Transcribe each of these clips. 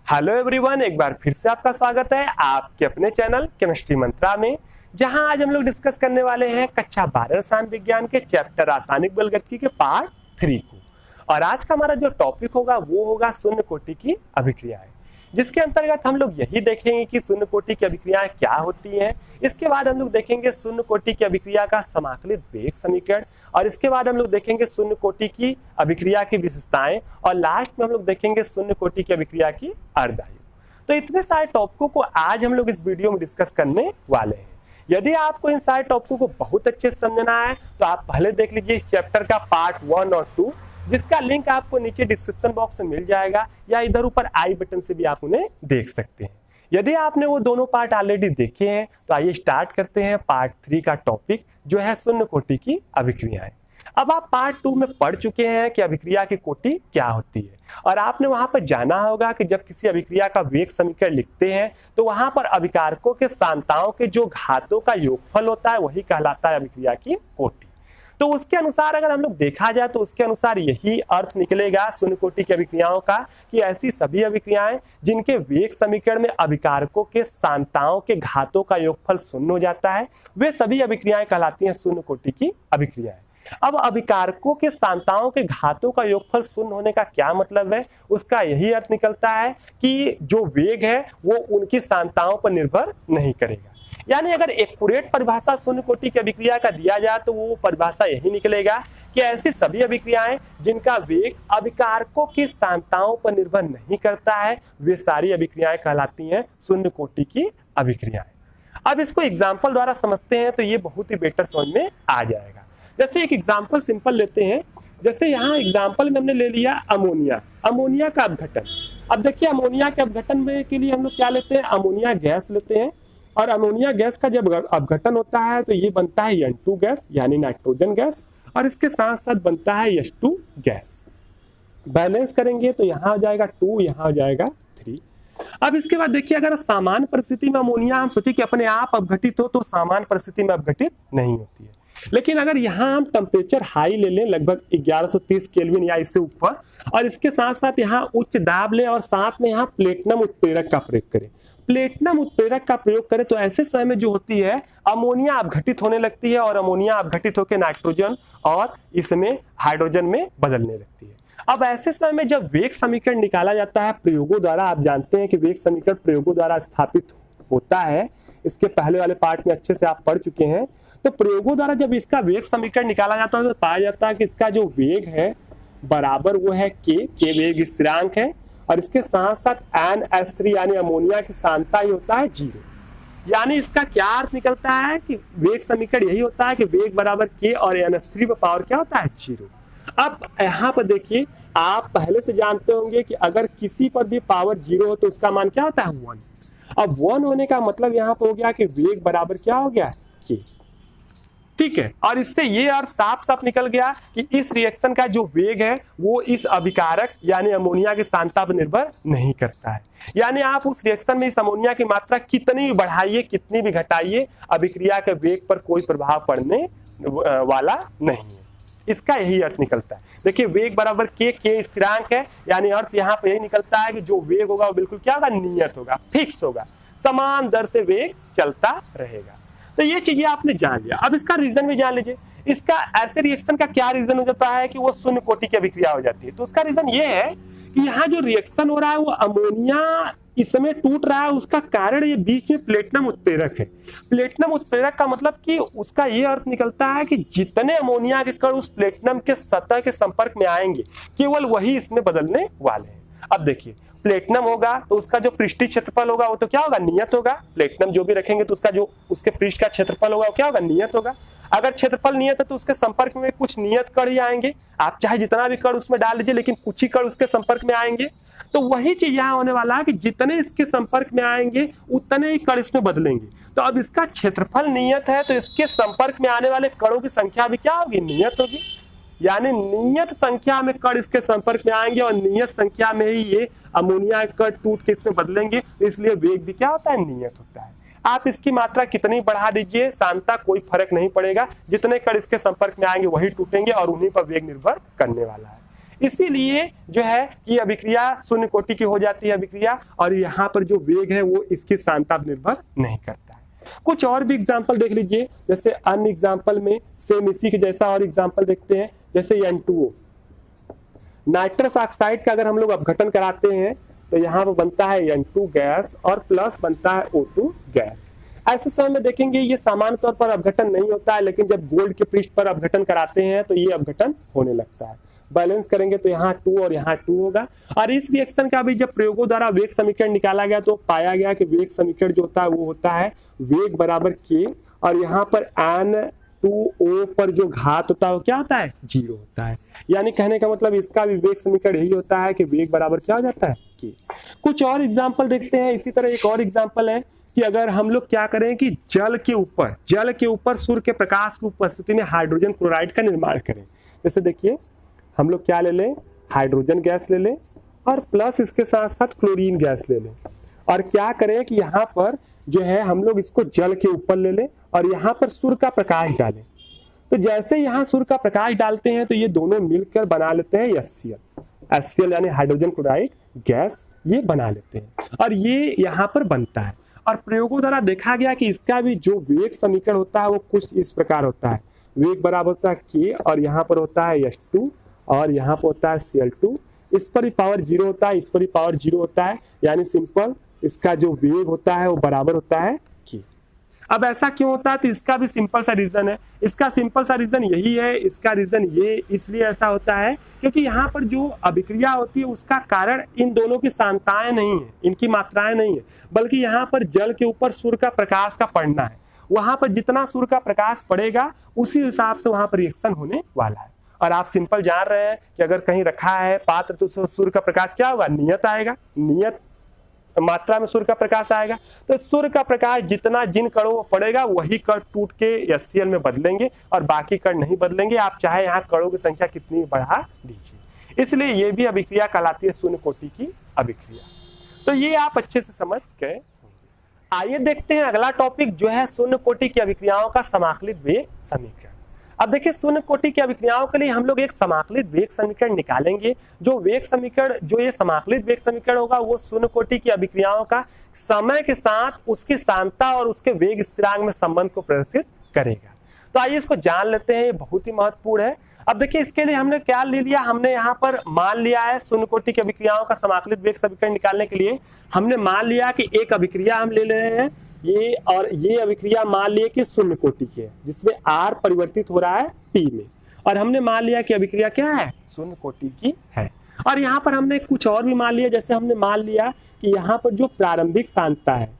Hello everyone, एक बार फिर से आपका स्वागत है आपके अपने चैनल केमिस्ट्री मंत्रा में, जहां आज हम लोग डिस्कस करने वाले हैं कक्षा 12 रसायन विज्ञान के चैप्टर रासायनिक बलगतिकी के पार्ट 3 को। और आज का हमारा जो टॉपिक होगा वो होगा शून्य कोटि की अभिक्रियाएं, जिसके अंतर्गत हम लोग यही देखेंगे कि शून्य कोटि की अभिक्रियाएं क्या होती हैं। इसके बाद हम लोग देखेंगे शून्य कोटि की अभिक्रिया का समाकलित वेग समीकरण, और इसके बाद हम लोग देखेंगे शून्य कोटि की अभिक्रिया की विशेषताएं, और लास्ट में हम लोग देखेंगे शून्य कोटि की अभिक्रिया की अर्धायु। तो इतने सारे टॉपिकों को आज हम लोग इस वीडियो में डिस्कस करने वाले हैं। यदि आपको इन सारे टॉपिकों को बहुत अच्छे से समझना है तो आप पहले देख लीजिए इस चैप्टर का पार्ट 1 और 2, जिसका लिंक आपको नीचे डिस्क्रिप्शन बॉक्स में मिल जाएगा, या इधर ऊपर आई बटन से भी आप उन्हें देख सकते हैं। यदि आपने वो दोनों पार्ट ऑलरेडी देखे हैं तो आइए स्टार्ट करते हैं पार्ट 3 का टॉपिक, जो है शून्य कोटि की अभिक्रियाएं। अब आप पार्ट 2 में पढ़ चुके हैं कि अभिक्रिया की कोटि क्या होती है, और आपने वहां पर जाना होगा कि जब किसी अभिक्रिया का वेग समीकरण लिखते हैं तो वहां पर अभिकारकों के सांताओं के जो घातों का योगफल होता है वही कहलाता है अभिक्रिया की कोटि। तो उसके अनुसार अगर हम लोग देखा जाए तो उसके अनुसार यही अर्थ निकलेगा शून्य कोटि की अभिक्रियाओं का कि ऐसी सभी अभिक्रियाएं जिनके वेग समीकरण में अभिकारकों के सांताओं के घातों का योगफल शून्य हो जाता है, वे सभी अभिक्रियाएं कहलाती हैं शून्य कोटि की अभिक्रियाएं। अब अभिकारकों के सांताओं के घातों का योगफल शून्य होने का क्या मतलब है, उसका यही अर्थ निकलता है कि जो वेग है वो उनकी सांताओं पर निर्भर नहीं करेगा। यानी अगर एक्यूरेट परिभाषा शून्य कोटि की अभिक्रिया का दिया जाए तो वो परिभाषा यही निकलेगा कि ऐसी सभी अभिक्रियाएं जिनका वेग अभिकारकों की सांताओं पर निर्भर नहीं करता है, वे सारी अभिक्रियाएं कहलाती हैं शून्य कोटि की अभिक्रियाएं। अब इसको एग्जाम्पल द्वारा समझते हैं तो ये बहुत ही बेटर समझ में आ जाएगा। जैसे एक एग्जाम्पल सिंपल लेते हैं, जैसे यहाँ एग्जाम्पल में हमने ले लिया अमोनिया का अपघटन। अब देखिए अमोनिया के अपघटन में के लिए हम लोग क्या लेते हैं, अमोनिया गैस लेते हैं, और अमोनिया गैस का जब अपघटन होता है तो ये बनता है N2 गैस यानी नाइट्रोजन गैस, और इसके साथ साथ बनता है H2 गैस। बैलेंस करेंगे तो यहाँ हो जाएगा 2, यहाँ हो जाएगा 3। अब इसके बाद देखिए अगर सामान्य परिस्थिति में अमोनिया हम सोचे कि अपने आप अपघटित हो तो सामान्य परिस्थिति में अपघटित नहीं होती है, लेकिन अगर यहाँ हम टेम्परेचर हाई ले लें लगभग 1130 केल्विन या इससे ऊपर, और इसके साथ साथ यहाँ उच्च दाब लें और साथ में यहाँ प्लेटिनम उत्प्रेरक का प्रयोग करें, प्लेटिनम उत्प्रेरक का प्रयोग करें तो ऐसे समय में जो होती है अमोनिया अपघटित होने लगती है, और अमोनिया अपघटित होकर नाइट्रोजन और इसमें हाइड्रोजन में बदलने लगती है। अब ऐसे समय में जब वेग समीकरण निकाला जाता है प्रयोगों द्वारा, आप जानते हैं कि वेग समीकरण प्रयोगों द्वारा स्थापित होता है, इसके पहले वाले पार्ट में अच्छे से आप पढ़ चुके हैं। तो प्रयोगों द्वारा जब इसका वेग समीकरण निकाला जाता है तो पाया जाता है कि इसका जो वेग है बराबर वो है के वेग स्थिरांक है, और इसके साथ साथ NH3 यानी अमोनिया की सांता ही होता है 0। यानी इसका क्या अर्थ निकलता है कि वेग समीकरण यही होता है कि वेग बराबर के और NH3 पर पावर क्या होता है 0। अब यहाँ पर देखिए आप पहले से जानते होंगे कि अगर किसी पर भी पावर 0 हो तो उसका मान क्या होता है 1। अब 1 होने का मतलब यहाँ पर हो गया कि वेग बराबर क्या हो गया के, ठीक है। और इससे ये अर्थ साफ साफ निकल गया कि इस रिएक्शन का जो वेग है वो इस अभिकारक यानी अमोनिया की सांता पर निर्भर नहीं करता है। यानी आप उस रिएक्शन में इस अमोनिया की मात्रा कितनी भी बढ़ाइए कितनी भी घटाइए, अभिक्रिया के वेग पर कोई प्रभाव पड़ने वाला नहीं है। इसका यही अर्थ निकलता है। देखिए वेग बराबर के स्थिरांक है, यानी अर्थ यहाँ पे यही निकलता है कि जो वेग होगा वो बिल्कुल क्या होगा, नियत होगा, फिक्स होगा, समान दर से वेग चलता रहेगा। तो ये चीजें आपने जान लिया। अब इसका रीजन भी जान लीजिए, इसका ऐसे रिएक्शन का क्या रीजन हो जाता है कि वो शून्य कोटि की अभिक्रिया हो जाती है। तो उसका रीजन ये है कि यहाँ जो रिएक्शन हो रहा है वो अमोनिया इस समय टूट रहा है, उसका कारण ये बीच में प्लेटिनम उत्प्रेरक है। प्लेटिनम उत्प्रेरक का मतलब कि उसका ये अर्थ निकलता है कि जितने अमोनिया के कण उस प्लेटिनम के सतह के संपर्क में आएंगे केवल वही इसमें बदलने वाले हैं। अब देखिए प्लेटिनम होगा तो उसका जो पृष्ठीय क्षेत्रफल होगा वो तो क्या होगा, नियत होगा। प्लेटिनम जो भी रखेंगे तो उसका जो उसके पृष्ठ का क्षेत्रफल होगा वो क्या होगा, नियत होगा। अगर क्षेत्रफल नियत है तो उसके संपर्क में कुछ नियत कण ही आएंगे। आप चाहे जितना भी कण उसमें डाल लीजिए लेकिन कुछ ही कण उसके संपर्क में आएंगे। तो वही चीज यहाँ होने वाला है कि जितने इसके संपर्क में आएंगे उतने ही कण इसमें बदलेंगे। तो अब इसका क्षेत्रफल नियत है तो इसके संपर्क में आने वाले कणों की संख्या भी क्या होगी, नियत होगी। यानी नियत संख्या में कण इसके संपर्क में आएंगे और नियत संख्या में ही ये अमोनिया कण टूट के इसमें बदलेंगे, इसलिए वेग भी क्या होता है, नियत होता है। आप इसकी मात्रा कितनी बढ़ा दीजिए सांता कोई फर्क नहीं पड़ेगा, जितने कण इसके संपर्क में आएंगे वही टूटेंगे और उन्हीं पर वेग निर्भर करने वाला है। इसीलिए जो है ये अभिक्रिया शून्य कोटि की हो जाती है अभिक्रिया, और यहाँ पर जो वेग है वो इसकी सांद्रता पर निर्भर नहीं करता है। कुछ और भी एग्जाम्पल देख लीजिए, जैसे अन्य एग्जाम्पल में सेम इसी के जैसा और एग्जाम्पल देखते हैं, जैसे N2O, नाइट्रस ऑक्साइड का अगर हम लोग अपघटन कराते हैं तो यहाँ पर बनता है N2 गैस और प्लस बनता है O2 गैस। ऐसे समय में देखेंगे ये सामान्य तौर पर अपघटन नहीं होता है, लेकिन जब गोल्ड के पृष्ठ पर अपघटन कराते हैं तो ये अपघटन होने लगता है। बैलेंस करेंगे तो यहाँ 2 और यहाँ 2 होगा। और इस रिएक्शन का भी जब प्रयोगों द्वारा वेग समीकरण निकाला गया तो पाया गया कि वेग समीकरण जो होता है वो होता है वेग बराबर k, और यहाँ पर N2O पर जो घात होता है वो क्या होता है 0 होता है। यानी कहने का मतलब इसका भी वेग समीकरण यही होता है कि वेग बराबर क्या हो जाता है k। कुछ और एग्जाम्पल देखते हैं। इसी तरह एक और एग्जाम्पल है कि अगर हम लोग क्या करें कि जल के ऊपर सूर्य के प्रकाश की उपस्थिति में हाइड्रोजन क्लोराइड का निर्माण करें। जैसे देखिए हम लोग क्या ले लें, हाइड्रोजन गैस ले लें और प्लस इसके साथ साथ क्लोरीन गैस ले लें, और क्या करें कि यहाँ पर जो है हम लोग इसको जल के ऊपर ले लें और यहाँ पर सूर्य का प्रकाश डालें। तो जैसे यहाँ सूर्य का प्रकाश डालते हैं तो ये दोनों मिलकर बना लेते हैं HCl यानी हाइड्रोजन क्लोराइड गैस, ये बना लेते हैं और ये यहाँ पर बनता है। और प्रयोगों द्वारा देखा गया कि इसका भी जो वेग समीकरण होता है वो कुछ इस प्रकार होता है, वेग बराबर होता है k और यहाँ पर होता है H2 और यहाँ पर होता है Cl2, इस पर भी पावर 0 होता है, इस पर भी पावर 0 होता है, यानी सिंपल इसका जो वेग होता है वो बराबर होता है k। अब ऐसा क्यों होता है, तो इसका भी सिंपल सा रीजन है। इसका सिंपल सा रीजन यही है, इसका रीजन ये इसलिए ऐसा होता है क्योंकि यहाँ पर जो अभिक्रिया होती है उसका कारण इन दोनों की सांद्रताएं नहीं है, इनकी मात्राएं नहीं है, बल्कि यहाँ पर जल के ऊपर सूर्य का प्रकाश का पड़ना है। वहां पर जितना सूर्य का प्रकाश पड़ेगा उसी हिसाब से वहां पर रिएक्शन होने वाला है। और आप सिंपल जान रहे हैं कि अगर कहीं रखा है पात्र तो सूर्य का प्रकाश क्या होगा, नियत आएगा, नियत मात्रा में सूर्य का प्रकाश आएगा। तो सूर्य का प्रकाश जितना जिन कणों में पड़ेगा वही कण टूट के HCl में बदलेंगे और बाकी कण नहीं बदलेंगे, आप चाहे यहाँ कणों की संख्या कितनी बढ़ा दीजिए। इसलिए ये भी अभिक्रिया कहलाती है शून्य कोटि की अभिक्रिया। तो ये आप अच्छे से समझ गए। आइए देखते हैं अगला टॉपिक जो है शून्य कोटि की अभिक्रियाओं का समाकलित वेग समीकरण। अब देखिए शून्य कोटि की अभिक्रियाओं के लिए हम लोग एक समाकलित वेग समीकरण निकालेंगे। जो वेग समीकरण, जो ये समाकलित वेग समीकरण होगा वो शून्य कोटि की अभिक्रियाओं का समय के साथ उसकी सांद्रता और उसके वेग स्थिरांक में संबंध को प्रदर्शित करेगा। तो आइए इसको जान लेते हैं, ये बहुत ही महत्वपूर्ण है। अब देखिए इसके लिए हमने क्या ले लिया, हमने यहाँ पर मान लिया है शून्य कोटि की अभिक्रियाओं का समाकलित वेग समीकरण निकालने के लिए हमने मान लिया कि एक अभिक्रिया हम ले रहे हैं ये, और ये अभिक्रिया मान लिया कि शून्य कोटि की है जिसमें R परिवर्तित हो रहा है P में, और हमने मान लिया कि अभिक्रिया क्या है, शून्य कोटि की है। और यहाँ पर हमने कुछ और भी मान लिया, जैसे हमने मान लिया कि यहाँ पर जो प्रारंभिक सांद्रता है,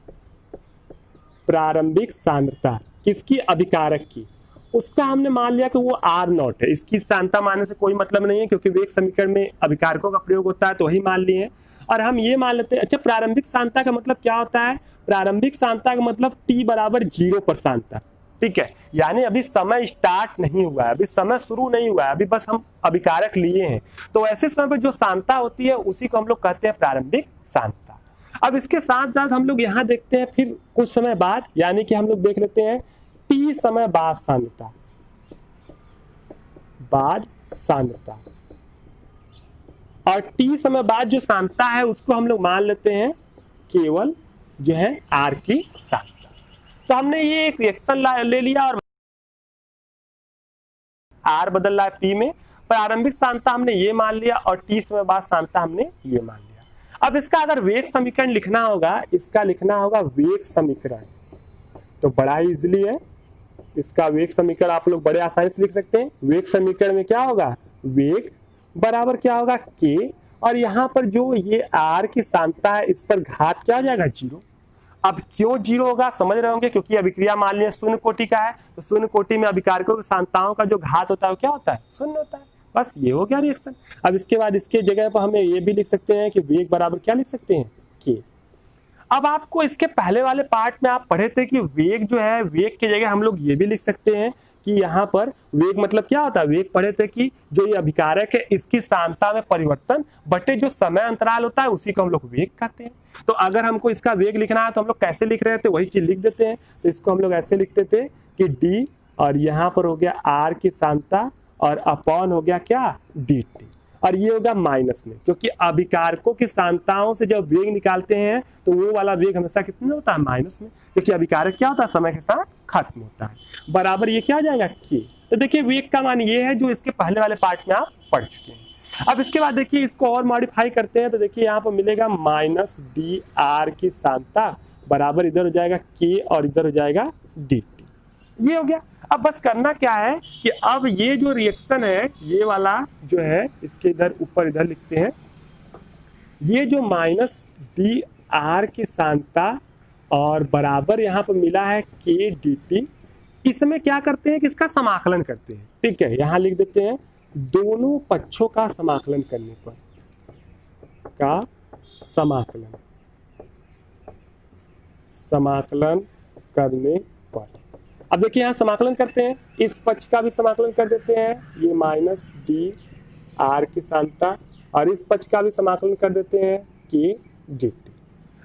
प्रारंभिक सांद्रता किसकी, अभिकारक की, उसका हमने मान लिया कि वो R0 है। इसकी सांद्रता मानने से कोई मतलब नहीं है क्योंकि वेग समीकरण में अभिकारकों का प्रयोग होता है, तो वही मान लिए हैं। और हम ये मान लेते हैं, अच्छा प्रारंभिक सांद्रता का मतलब क्या होता है, प्रारंभिक सांद्रता का मतलब T बराबर 0 पर सांद्रता, ठीक है, यानी अभी समय स्टार्ट नहीं हुआ है, अभी समय शुरू नहीं हुआ है, अभी बस हम अभिकारक लिए हैं। तो ऐसे समय पर जो सांद्रता होती है उसी को हम लोग कहते हैं प्रारंभिक सांद्रता। अब इसके साथ साथ हम लोग यहाँ देखते हैं फिर कुछ समय बाद, यानी कि हम लोग देख लेते हैं T समय बाद सांद्रता, बाद सांद्रता, और T समय बाद जो सांद्रता है उसको हम लोग मान लेते हैं केवल जो है R की सांद्रता। तो हमने ये एक रिएक्शन ले लिया और R बदल रहा है P में, प्रारंभिक सांद्रता हमने ये मान लिया और T समय बाद सांद्रता हमने ये मान लिया। अब इसका अगर वेग समीकरण लिखना होगा, इसका लिखना होगा वेग समीकरण, तो बड़ा ही इजीली है। इसका वेग समीकरण आप लोग बड़े आसानी से लिख सकते हैं। वेग समीकरण में क्या होगा, वेग बराबर क्या होगा k, और यहाँ पर जो ये R की सांद्रता है इस पर घात क्या हो जाएगा 0। अब क्यों 0 होगा समझ रहे होंगे, क्योंकि अभिक्रिया मान लिया शून्य कोटि का है, तो शून्य कोटि में अभिकारकों की सांद्रताओं का जो घात होता है वो क्या होता है, शून्य होता है। बस ये हो गया रिएक्शन। अब इसके बाद इसके जगह पर हमें ये भी लिख सकते हैं कि वेग बराबर क्या लिख सकते हैं k। अब आपको इसके पहले वाले पार्ट में आप पढ़े थे कि वेग जो है, वेग की जगह हम लोग ये भी लिख सकते हैं कि यहाँ पर वेग मतलब क्या होता है, वेग पढ़े थे कि जो ये अभिकारक है इसकी सांद्रता में परिवर्तन बटे जो समय अंतराल होता है उसी को हम लोग वेग कहते हैं। तो अगर हमको इसका वेग लिखना है तो हम लोग कैसे लिख रहे थे, वही चीज लिख देते हैं। तो इसको हम लोग ऐसे लिखते थे कि d और यहाँ पर हो गया R की सांद्रता और अपॉन हो गया क्या dt। और ये होगा माइनस में, क्योंकि अभिकारकों की सांताओं से जब वेग निकालते हैं तो वो वाला वेग हमेशा कितने होता है, माइनस में, क्योंकि अभिकारक क्या होता है, समय के साथ खत्म होता है। बराबर ये क्या हो जाएगा, के। तो देखिए वेग का मान ये है जो इसके पहले वाले पार्ट में आप पढ़ चुके हैं। अब इसके बाद देखिए इसको और मॉडिफाई करते हैं, तो देखिए यहाँ पर मिलेगा माइनस डी आर की सांता बराबर इधर हो जाएगा के और इधर हो जाएगा डी टी। ये हो गया। अब बस करना क्या है कि अब ये जो रिएक्शन है ये वाला जो है इसके इधर ऊपर इधर लिखते हैं, ये जो माइनस डी आर की सांता और बराबर यहाँ पर मिला है के डी टी, इसमें क्या करते हैं कि इसका समाकलन करते हैं। ठीक है, यहाँ लिख देते हैं दोनों पक्षों का समाकलन करने पर, का समाकलन करने पर। अब देखिए यहाँ समाकलन करते हैं, इस पक्ष का भी समाकलन कर देते हैं, ये माइनस डी आर की सांता, और इस पक्ष का भी समाकलन कर देते हैं के डी टी।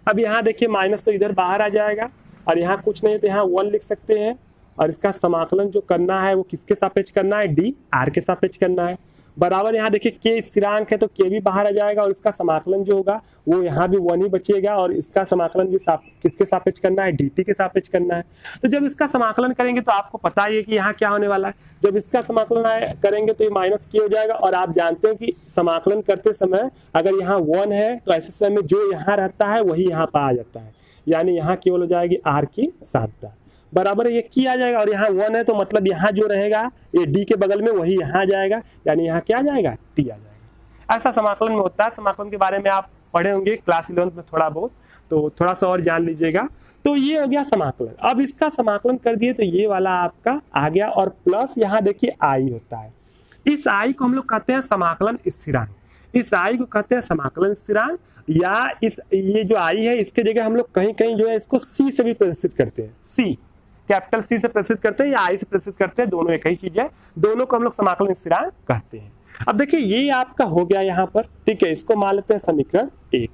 अब यहाँ देखिए माइनस तो इधर बाहर आ जाएगा और यहाँ कुछ नहीं है तो यहाँ 1 लिख सकते हैं, और इसका समाकलन जो करना है वो किसके सापेक्ष करना है, डी आर के सापेक्ष करना है। बराबर यहाँ देखिए के स्थिरांक है तो के भी बाहर आ जाएगा और इसका समाकलन जो होगा वो यहाँ भी 1 ही बचेगा, और इसका समाकलन भी किसके सापेक्ष करना है, dt के सापेक्ष करना है। तो जब इसका समाकलन करेंगे तो आपको पता ही है कि यहाँ क्या होने वाला है, जब इसका समाकलन करेंगे तो ये माइनस के हो जाएगा, और आप जानते हो कि समाकलन करते समय अगर यहाँ 1 है तो ऐसे समय में जो यहाँ रहता है वही यहाँ पर आ जाता है, यानी यहाँ केवल हो जाएगी आर की सांता बराबर ये की आ जाएगा, और यहाँ 1 है तो मतलब यहाँ जो रहेगा ये डी के बगल में वही यहाँ जाएगा, यानी यहाँ क्या आ जाएगा, टी आ जाएगा। ऐसा समाकलन में होता है। समाकलन के बारे में आप पढ़े होंगे क्लास 11 में थोड़ा बहुत, तो थोड़ा सा और जान लीजिएगा। तो ये हो गया समाकलन। अब इसका समाकलन कर दिए तो ये वाला आपका आ गया, और प्लस यहाँ देखिए आई होता है, इस आई को हम लोग कहते हैं समाकलन स्थिरांक, इस आई को कहते हैं समाकलन स्थिरांक, या इस ये जो आई है इसके जगह हम लोग कहीं कहीं जो है इसको सी से भी प्रदर्शित करते हैं, सी कैपिटल सी से प्रदर्शित करते हैं या आई से प्रदर्शित करते हैं, दोनों एक ही चीज है, दोनों को हम लोग समाकलन स्थिरांक कहते हैं। अब देखिए ये आपका हो गया यहाँ पर, ठीक है, इसको मान लेते हैं समीकरण 1।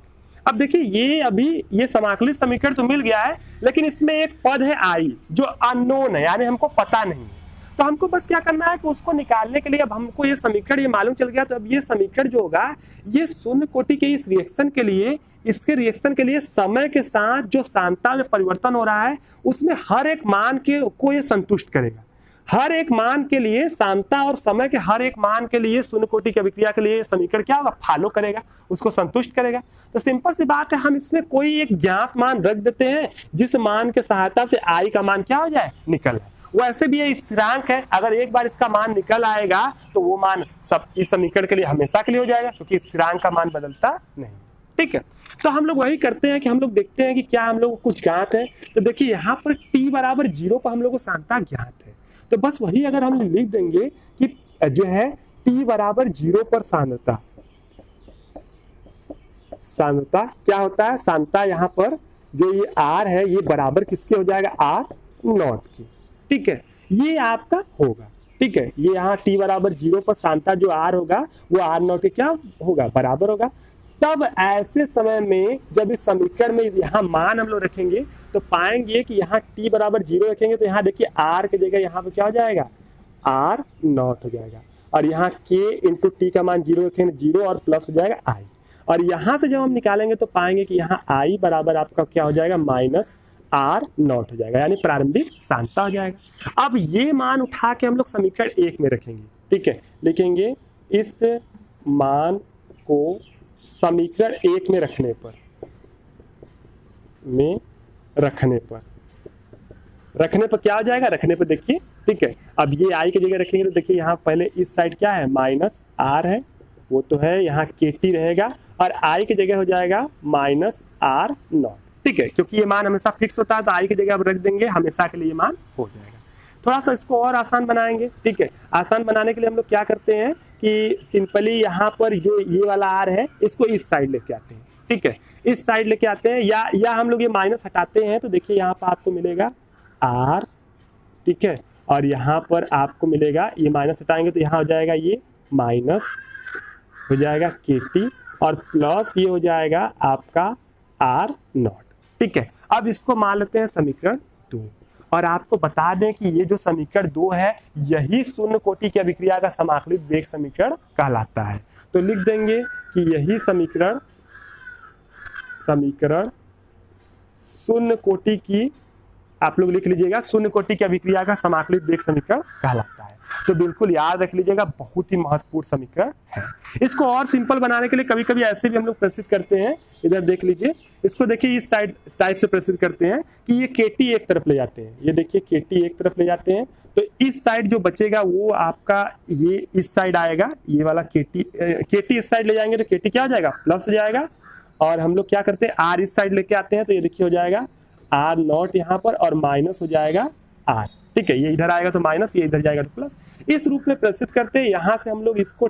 अब देखिए ये अभी ये समाकलित समीकरण तो मिल गया है, लेकिन इसमें एक पद है आई जो अननोन है, यानी हमको पता नहीं है। तो हमको बस क्या करना है कि उसको निकालने के लिए अब हमको ये समीकरण ये मालूम चल गया, तो अब ये समीकरण जो होगा ये शून्य कोटि के इस रिएक्शन के लिए, इसके रिएक्शन के लिए समय के साथ जो सांता में परिवर्तन हो रहा है उसमें हर एक मान को ये संतुष्ट करेगा। हर एक मान के लिए सांता और समय के हर एक मान के लिए शून्य कोटि की अभिक्रिया के लिए समीकरण क्या होगा, फॉलो करेगा, उसको संतुष्ट करेगा। तो सिंपल सी बात है, हम इसमें कोई एक ज्ञात मान रख देते हैं जिस मान के सहायता से आई का मान क्या हो जाए, निकल आए। वैसे भी ये स्थिरांक है, अगर एक बार इसका मान निकल आएगा तो वो मान सब इस समीकरण के लिए हमेशा के लिए हो जाएगा, क्योंकि स्थिरांक का मान बदलता नहीं। ठीक है, तो हम लोग वही करते हैं कि हम लोग देखते हैं कि क्या हम लोग को कुछ ज्ञात है। तो देखिए यहाँ पर t बराबर 0 पर हम लोग को सांता ज्ञात है, तो बस वही अगर हम लिख देंगे कि जो है t बराबर 0 पर सांद्रता क्या होता है, सांता यहाँ पर जो ये r है ये बराबर किसके हो जाएगा, r0 की। ठीक है, ये आपका होगा। ठीक है, ये यहाँ t बराबर 0 पर सांता जो r होगा वो r0 के क्या होगा, बराबर होगा। तब ऐसे समय में जब इस समीकरण में यहाँ मान हम लोग रखेंगे तो पाएंगे कि यहाँ t बराबर 0 रखेंगे तो यहाँ देखिए r की जगह यहाँ पे क्या हो जाएगा, r0 हो जाएगा, और यहाँ k इंटू टी का मान 0 रखेंगे, 0 और प्लस हो जाएगा i, और यहाँ से जब हम निकालेंगे तो पाएंगे कि यहाँ i बराबर आपका क्या हो जाएगा, माइनस r0 हो जाएगा, यानी प्रारंभिक सांता हो जाएगा। अब ये मान उठा के हम लोग समीकरण 1 में रखेंगे। ठीक है, लिखेंगे इस मान को समीकरण 1 में रखने पर क्या हो जाएगा, रखने पर देखिए। ठीक है, अब ये आई की जगह रखेंगे तो देखिए यहाँ पहले इस साइड क्या है, माइनस r है, वो तो है, यहाँ kt रहेगा, और i की जगह हो जाएगा माइनस r0। ठीक है, क्योंकि ये मान हमेशा फिक्स होता है तो i की जगह अब रख देंगे, हमेशा के लिए मान हो जाएगा। थोड़ा सा इसको और आसान बनाएंगे। ठीक है, आसान बनाने के लिए हम लोग क्या करते हैं कि सिंपली यहाँ पर जो ये वाला r है इसको इस साइड लेके आते हैं। ठीक है, इस साइड लेके आते हैं, या हम लोग ये माइनस हटाते हैं तो देखिए यहाँ पर आपको मिलेगा r। ठीक है, और यहाँ पर आपको मिलेगा, ये माइनस हटाएंगे तो यहाँ हो जाएगा ये माइनस हो जाएगा kt, और प्लस ये हो जाएगा आपका r0। ठीक है, अब इसको मान लेते हैं समीकरण 2, और आपको बता दें कि ये जो समीकरण 2 है यही शून्य कोटि की अभिक्रिया का समाकलित वेग समीकरण कहलाता है। तो लिख देंगे कि यही समीकरण शून्य कोटि की, आप लोग लिख लीजिएगा, शून्य कोटि की अभिक्रिया का समाकलित वेग समीकरण कहलाता है। तो बिल्कुल याद रख लीजिएगा, बहुत ही महत्वपूर्ण समीकरण है। इसको और सिंपल बनाने के लिए कभी कभी ऐसे भी हम लोग प्रस्तुत करते हैं, इधर देख लीजिए, इसको देखिए इस साइड टाइप से प्रस्तुत करते हैं कि ये केटी एक तरफ ले जाते हैं, ये देखिए केटी एक तरफ ले जाते हैं, तो इस साइड जो बचेगा वो आपका ये इस साइड आएगा, ये वाला केटी इस साइड ले जाएंगे तो केटी क्या हो जाएगा, प्लस हो जाएगा। और हम लोग क्या करते हैं, आर इस साइड लेके आते हैं, तो ये देखिए हो जाएगा आर नॉट यहाँ पर और माइनस हो जाएगा आर, ठीक है, ये इधर आएगा तो माइनस, ये इधर जाएगा तो प्लस। इस रूप में प्रस्तुत करते हैं। यहाँ से हम लोग इसको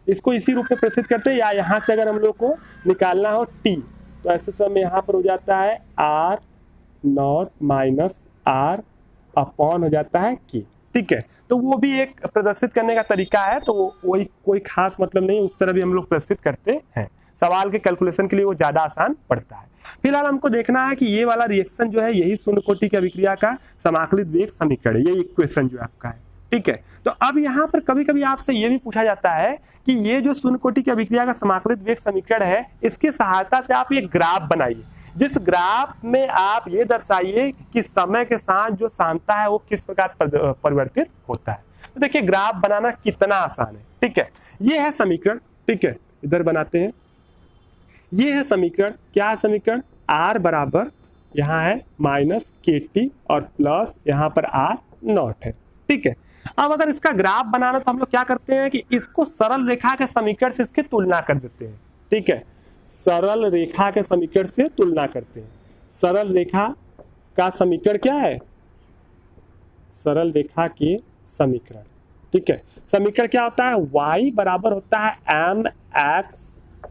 इसको इसी रूप में प्रस्तुत करते हैं, या यहाँ से अगर हम लोग को निकालना हो टी, तो ऐसे समय यहाँ पर हो जाता है r not minus r upon हो जाता है के, ठीक है। तो वो भी एक प्रदर्शित करने का तरीका है, तो वही कोई खास मतलब नहीं, उस तरह भी हम लोग प्रस्तुत करते हैं। सवाल के कैलकुलेशन के लिए वो ज्यादा आसान पड़ता है। फिलहाल हमको देखना है कि ये वाला रिएक्शन जो है यही शून्य कोटि की अभिक्रिया का समाकलित वेग समीकरण है, ये इक्वेशन जो आपका है, ठीक है। तो अब यहाँ पर कभी कभी आपसे ये भी पूछा जाता है कि ये जो शून्य कोटि की अभिक्रिया का समाकलित वेग समीकरण है, इसकी सहायता से आप ये ग्राफ बनाइए, जिस ग्राफ में आप ये दर्शाइए कि समय के साथ जो सांद्रता है वो किस प्रकार परिवर्तित होता है। तो देखिए ग्राफ बनाना कितना आसान है, ठीक है। ये है समीकरण, ठीक है, इधर बनाते हैं। ये है समीकरण, क्या है समीकरण, r बराबर यहाँ है माइनस के टी और प्लस यहाँ पर r नॉट है, ठीक है। अब अगर इसका ग्राफ बनाना तो हम लोग क्या करते हैं कि इसको सरल रेखा के समीकरण से इसकी तुलना कर देते हैं, ठीक है। सरल रेखा के समीकरण से तुलना करते हैं। सरल रेखा का समीकरण क्या है, सरल रेखा के समीकरण, ठीक है। समीकरण क्या होता है, y बराबर होता है mx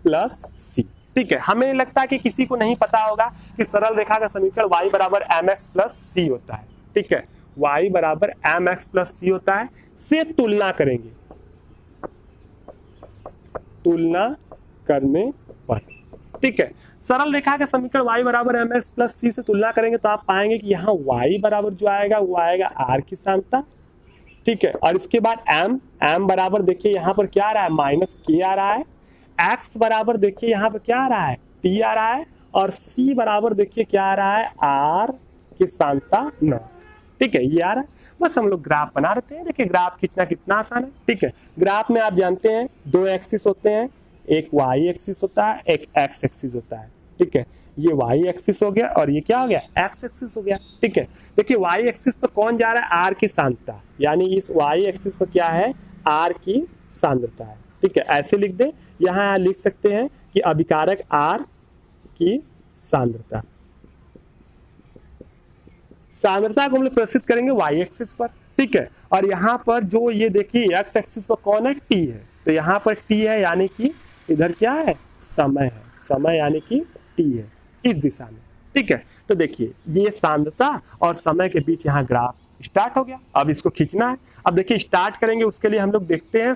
प्लस सी, ठीक है। हमें लगता है कि किसी को नहीं पता होगा कि सरल रेखा का समीकरण y बराबर mx प्लस सी होता है, ठीक है। y बराबर mx प्लस सी होता है, से तुलना करेंगे, तुलना करने पर, ठीक है। सरल रेखा के समीकरण y बराबर mx प्लस सी से तुलना करेंगे तो आप पाएंगे कि यहाँ y बराबर जो आएगा वो आएगा r की सांद्रता, ठीक है। और इसके बाद m बराबर देखिए यहाँ पर क्या आ रहा है, माइनस के आ रहा है। x बराबर देखिए यहाँ पर क्या आ रहा है, t आ रहा है। और c बराबर देखिए क्या आ रहा है, r की सांद्रता 9, ठीक है, ये आ रहा है। बस हम लोग ग्राफ बना रहे हैं। देखिए ग्राफ खींचना कितना आसान है, ठीक है। ग्राफ में आप जानते हैं दो एक्सिस होते हैं, एक y एक्सिस होता है, एक x एक्सिस होता है, ठीक है। ये y एक्सिस हो गया और ये क्या हो गया, x एक्सिस हो गया, ठीक है। देखिए y एक्सिस पर कौन जा रहा है, r की सांद्रता, यानी इस y एक्सिस पर क्या है, r की सांद्रता है, ठीक है। ऐसे लिख दे, यहाँ लिख सकते हैं कि अभिकारक R की सांद्रता, सांद्रता को हम लोग प्रस्तुत करेंगे y एक्सिस पर, ठीक है। और यहाँ पर जो ये देखिए x एक्सिस पर कौन है, t है, तो यहाँ पर t है, यानी कि इधर क्या है, समय है, समय यानी कि t है इस दिशा में, ठीक है। तो देखिए ये सांद्रता और समय के बीच यहाँ ग्राफ स्टार्ट हो गया। अब इसको खींचना है। अब देखिए स्टार्ट करेंगे, उसके लिए हम लोग देखते हैं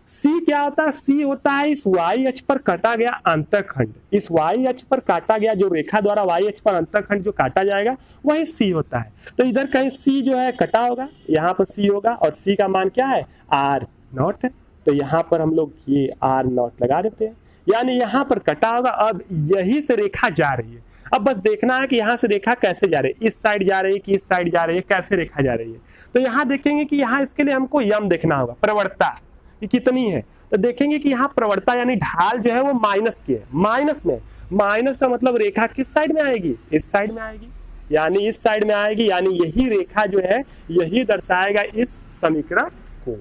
C क्या होता है, C होता है इस y अक्ष पर काटा गया अंतःखंड, इस y अक्ष पर काटा गया जो रेखा द्वारा y अक्ष पर अंतःखंड जो काटा जाएगा वही C होता है। तो इधर कहीं C जो है कटा होगा, यहाँ पर C होगा और C का मान क्या है, R नॉट है। तो यहाँ पर हम लोग ये R नॉट लगा देते हैं, यानी यहाँ पर कटा होगा। अब यही से रेखा जा रही है, अब बस देखना है कि यहाँ से रेखा कैसे जा रही है, इस साइड जा रही है कि इस साइड जा रही है, कैसे रेखा जा रही है। तो यहाँ देखेंगे कि यहाँ इसके लिए हमको यम देखना होगा, प्रवणता कितनी है। तो देखेंगे कि यहाँ प्रवणता यानी ढाल जो है वो माइनस की है, माइनस में, माइनस का मतलब रेखा किस साइड में आएगी, इस साइड में आएगी, यानी इस साइड में आएगी, यानी यही रेखा जो है यही दर्शाएगा इस समीकरण को।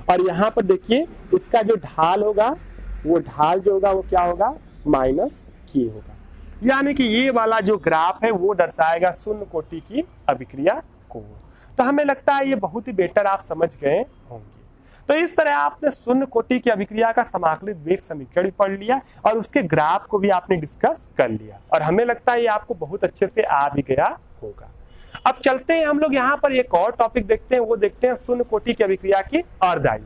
और यहाँ पर देखिए इसका जो ढाल होगा, वो ढाल जो होगा वो क्या होगा, माइनस के होगा, यानी कि ये वाला जो ग्राफ है वो दर्शाएगा शून्य कोटि की अभिक्रिया को। तो हमें लगता है ये बहुत ही बेटर आप समझ गए होंगे। तो इस तरह आपने शून्य कोटि की अभिक्रिया का समाकलित वेग समीकरण भी पढ़ लिया और उसके ग्राफ को भी आपने डिस्कस कर लिया, और हमें लगता है ये आपको बहुत अच्छे से आ भी गया होगा। अब चलते हैं हम लोग यहाँ पर एक और टॉपिक देखते हैं, वो देखते हैं शून्य कोटि की अभिक्रिया की अर्धआयु।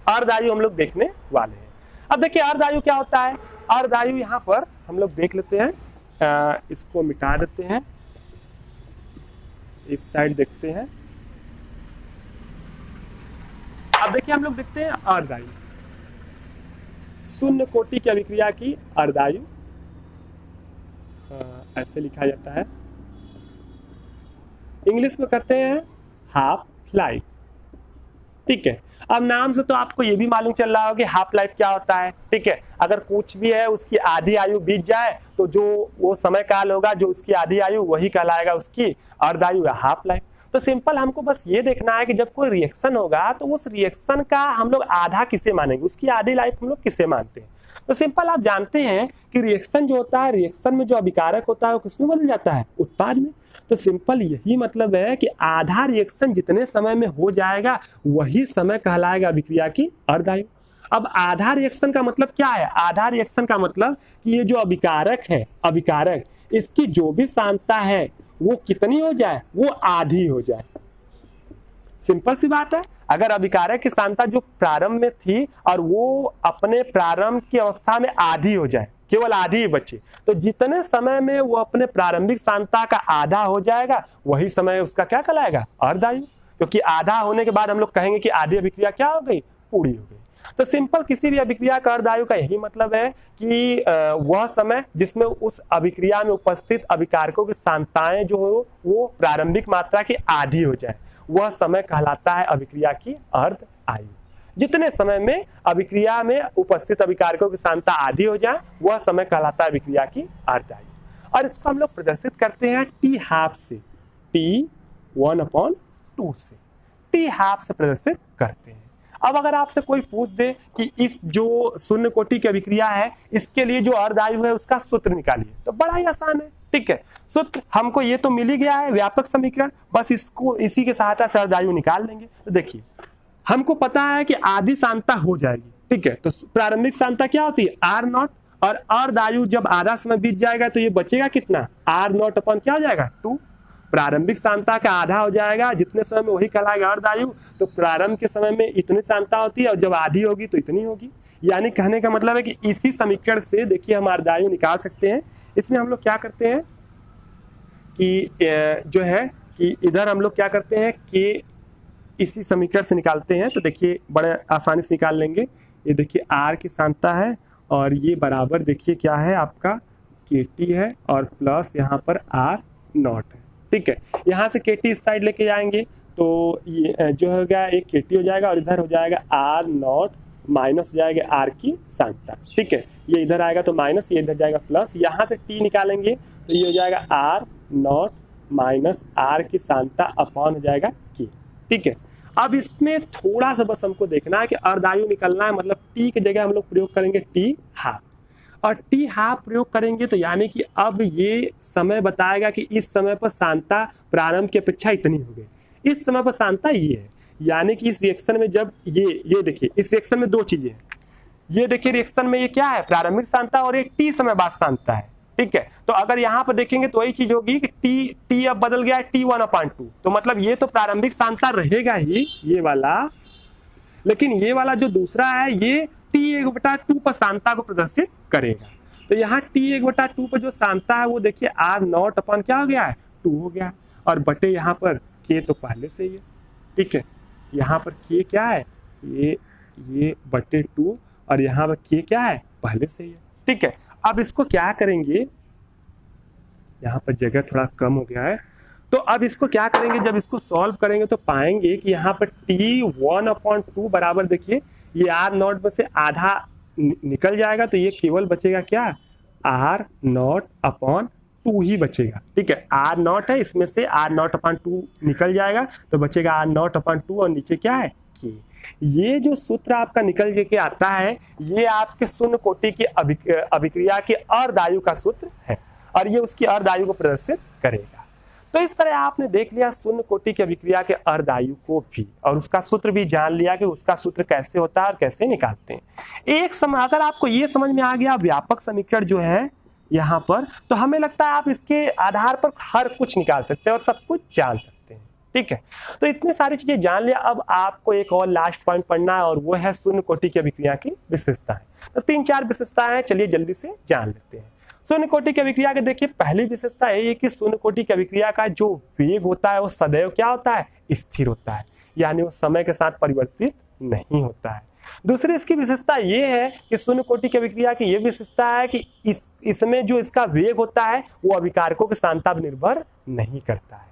अर्धआयु हम लोग देखने वाले हैं। अब देखिए अर्धआयु क्या होता है, अर्धआयु यहाँ पर हम लोग देख लेते हैं, इसको मिटा देते हैं, इस साइड देखते हैं। अब देखिए हम लोग देखते हैं अर्धआयु। शून्य कोटि की अभिक्रिया की अर्धायु, ऐसे लिखा जाता है, इंग्लिश में कहते हैं हाफ लाइफ। ठीक है, अब नाम से तो आपको ये भी मालूम चल रहा होगा कि हाफ लाइफ क्या होता है। ठीक है, अगर कुछ भी है उसकी आधी आयु बीत जाए तो जो वो समय काल होगा जो उसकी आधी आयु वही कहलाएगा उसकी अर्धायु या हाफ लाइफ। तो सिंपल हमको बस ये देखना है कि जब कोई रिएक्शन होगा तो उस रिएक्शन का हम लोग आधा किसे मानेंगे, उसकी आधी लाइफ हम लोग किसे मानते हैं। तो सिंपल आप जानते हैं कि रिएक्शन जो होता है, रिएक्शन में जो अभिकारक होता है वो किसमें बदल जाता है, उत्पाद में। तो सिंपल यही मतलब है कि आधा रिएक्शन जितने समय में हो जाएगा वही समय कहलाएगा अभिक्रिया की अर्धायु। अब आधा रिएक्शन का मतलब क्या है, आधा रिएक्शन का मतलब कि ये जो अभिकारक है, अभिकारक इसकी जो भी सांद्रता है वो कितनी हो जाए, वो आधी हो जाए। सिंपल सी बात है, अगर अभिकारक की सांद्रता जो प्रारंभ में थी और वो अपने प्रारंभ की अवस्था में आधी हो जाए, केवल आधी ही बचे, तो जितने समय में वो अपने प्रारंभिक सांद्रता का आधा हो जाएगा वही समय उसका क्या कहलाएगा, अर्धायु। क्योंकि आधा होने के बाद हम लोग कहेंगे कि आधी अभिक्रिया क्या हो गई, पूरी हो गई। तो सिंपल किसी भी अभिक्रिया का अर्धायु का यही मतलब है कि वह समय जिसमें उस अभिक्रिया में उपस्थित अभिकारकों की सांद्रताएं जो हो वो प्रारंभिक मात्रा की आधी हो जाए, वह समय कहलाता है अभिक्रिया की अर्ध आयु। जितने समय में अभिक्रिया में उपस्थित अभिकारकों की सांद्रता आधी हो जाए वह समय कहलाता है अभिक्रिया की अर्ध आयु। और इसको हम लोग प्रदर्शित करते हैं टी हाफ से, T1/2 से, टी हाफ से प्रदर्शित करते हैं। अब अगर आपसे कोई पूछ दे कि इस जो शून्य कोटि की अभिक्रिया है इसके लिए जो अर्धायु है उसका सूत्र निकालिए, तो बड़ा ही आसान है। ठीक है, सूत्र हमको ये तो मिल ही गया है, व्यापक समीकरण, बस इसको इसी के सहायता से अर्धायु निकाल लेंगे। तो देखिए हमको पता है कि आधी सांद्रता हो जाएगी। ठीक है, तो प्रारंभिक सांद्रता क्या होती है, R0, और अर्धायु जब आधा समय बीत जाएगा तो ये बचेगा कितना, R0 अपन क्या हो जाएगा 2। प्रारंभिक सांद्रता का आधा हो जाएगा, जितने समय में वही कहलाएगा अर्धायु। तो प्रारंभ के समय में इतनी सांद्रता होती है और जब आधी होगी तो इतनी होगी। यानी कहने का मतलब है कि इसी समीकरण से देखिए हम अर्धायु निकाल सकते हैं। इसमें हम लोग क्या करते हैं कि जो है कि इधर हम लोग क्या करते हैं कि इसी समीकरण से निकालते हैं। तो देखिए बड़े आसानी से निकाल लेंगे। ये देखिए R की सांद्रता है और ये बराबर देखिए क्या है आपका KT है और प्लस यहाँ पर R0 है। ठीक है, यहाँ से KT इस साइड लेके जाएंगे तो ये जो होगा एक KT हो जाएगा और इधर हो जाएगा R0 माइनस हो जाएगा R की सांद्रता। ठीक है, ये इधर आएगा तो माइनस, ये इधर जाएगा प्लस, यहाँ से T निकालेंगे तो ये हो जाएगा R0 माइनस R की सांद्रता अपॉन हो जाएगा K। ठीक है, अब इसमें थोड़ा सा बस हमको देखना है कि अर्धायु निकलना है, मतलब T की जगह हम लोग प्रयोग करेंगे T हाफ, और T हाफ प्रयोग करेंगे तो यानी कि अब ये समय बताएगा कि इस समय पर सांद्रता प्रारंभ की अपेक्षा इतनी हो गई, इस समय पर सांद्रता ये है। यानी कि इस रिएक्शन में जब ये देखिए इस रिएक्शन में दो चीजें हैं, ये देखिए रिएक्शन में ये क्या है, प्रारंभिक सांद्रता और एक T समय बाद सांद्रता है। ठीक है, तो अगर यहाँ पर देखेंगे तो वही चीज होगी कि T अब बदल गया है T1/2, तो मतलब ये तो प्रारंभिक सांद्रता रहेगा ही ये वाला, लेकिन ये वाला जो दूसरा है ये T1/2 पर सांद्रता को प्रदर्शित करेगा। तो यहाँ T1/2 पर जो सांद्रता है वो देखिए R0 अपन क्या हो गया है 2 हो गया, और बटे यहाँ पर K तो पहले से ही है। ठीक है, यहाँ पर K क्या है, ये बटे 2 और यहाँ पर K क्या है पहले से ही है। ठीक है, अब इसको क्या करेंगे, यहाँ पर जगह थोड़ा कम हो गया है, तो अब इसको क्या करेंगे, जब इसको सॉल्व करेंगे तो पाएंगे कि यहाँ पर T1/2 बराबर देखिए ये R0 में से आधा निकल जाएगा तो ये केवल बचेगा क्या, R0/2 ही बचेगा। ठीक है, R0 है, इसमें से R0/2 निकल जाएगा तो बचेगा R0/2 और नीचे क्या है K। ये जो सूत्र आपका निकल के आता है ये आपके शून्य कोटि की अभिक्रिया के अर्धायु का सूत्र है और ये उसकी अर्धायु को प्रदर्शित करेगा। तो इस तरह आपने देख लिया शून्य कोटि की अभिक्रिया के अर्धायु को भी, और उसका सूत्र भी जान लिया कि उसका सूत्र कैसे होता है और कैसे निकालते हैं। एक समय अगर आपको ये समझ में आ गया व्यापक समीकरण जो है यहाँ पर, तो हमें लगता है आप इसके आधार पर हर कुछ निकाल सकते हैं और सब कुछ जान सकते हैं। ठीक है, तो इतनी सारी चीजें जान लिया, अब आपको एक और लास्ट पॉइंट पढ़ना है और वो है शून्य कोटि की अभिक्रिया की विशेषताएं। तो 3-4 विशेषताएं हैं, चलिए जल्दी से जान लेते हैं। शून्य कोटि की अभिक्रिया के देखिए पहली विशेषता यही है कि शून्य कोटि की अभिक्रिया का जो वेग होता है वो सदैव क्या होता है, स्थिर होता है, यानी वो समय के साथ परिवर्तित नहीं होता है। दूसरी इसकी विशेषता ये है कि शून्य कोटि की अभिक्रिया की ये विशेषता है कि इसमें जो इसका वेग होता है वो अभिकारकों की सांद्रता पर निर्भर नहीं करता है।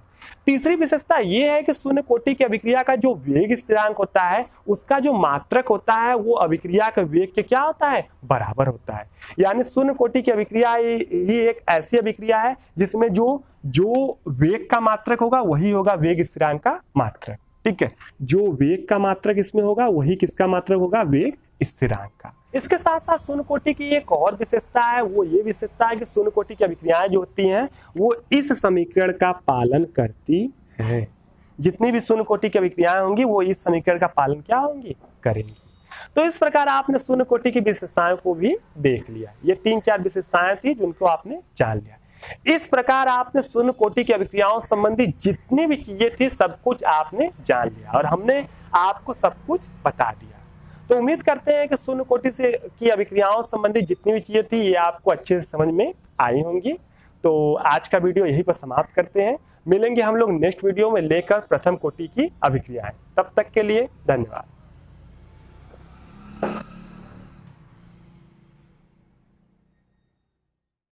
तीसरी विशेषता ये है कि शून्य कोटि की अभिक्रिया का जो वेग स्थिरांक होता है उसका जो मात्रक होता है वो अभिक्रिया के वेग के क्या होता है, बराबर होता है। यानी शून्य कोटि की अभिक्रिया ही एक ऐसी अभिक्रिया है जिसमें जो वेग का मात्रक होगा वही होगा वेग स्थिरांक का मात्रक। ठीक है, जो वेग का मात्रक इसमें होगा वही किसका मात्रक होगा, वेग स्थिरांक का। इसके साथ साथ शून्य कोटि की एक और विशेषता है, वो ये विशेषता है कि शून्य कोटि की अभिक्रियाएं जो होती हैं वो इस समीकरण का पालन करती हैं। जितनी भी शून्य कोटि की अभिक्रियाएं होंगी वो इस समीकरण का पालन क्या होंगी, करेंगी। तो इस प्रकार आपने शून्य कोटि की विशेषताओं को भी देख लिया। ये 3-4 विशेषताएं थी जिनको आपने जान लिया। इस प्रकार आपने शून्य कोटि की अभिक्रियाओं संबंधी जितनी भी चीजें थी सब कुछ आपने जान लिया और हमने आपको सब कुछ बता दिया। तो उम्मीद करते हैं कि शून्य कोटि से की अभिक्रियाओं संबंधी जितनी भी चीजें थी ये आपको अच्छे से समझ में आई होंगी। तो आज का वीडियो यहीं पर समाप्त करते हैं। मिलेंगे हम लोग नेक्स्ट वीडियो में लेकर प्रथम कोटि की अभिक्रियाएं। तब तक के लिए धन्यवाद।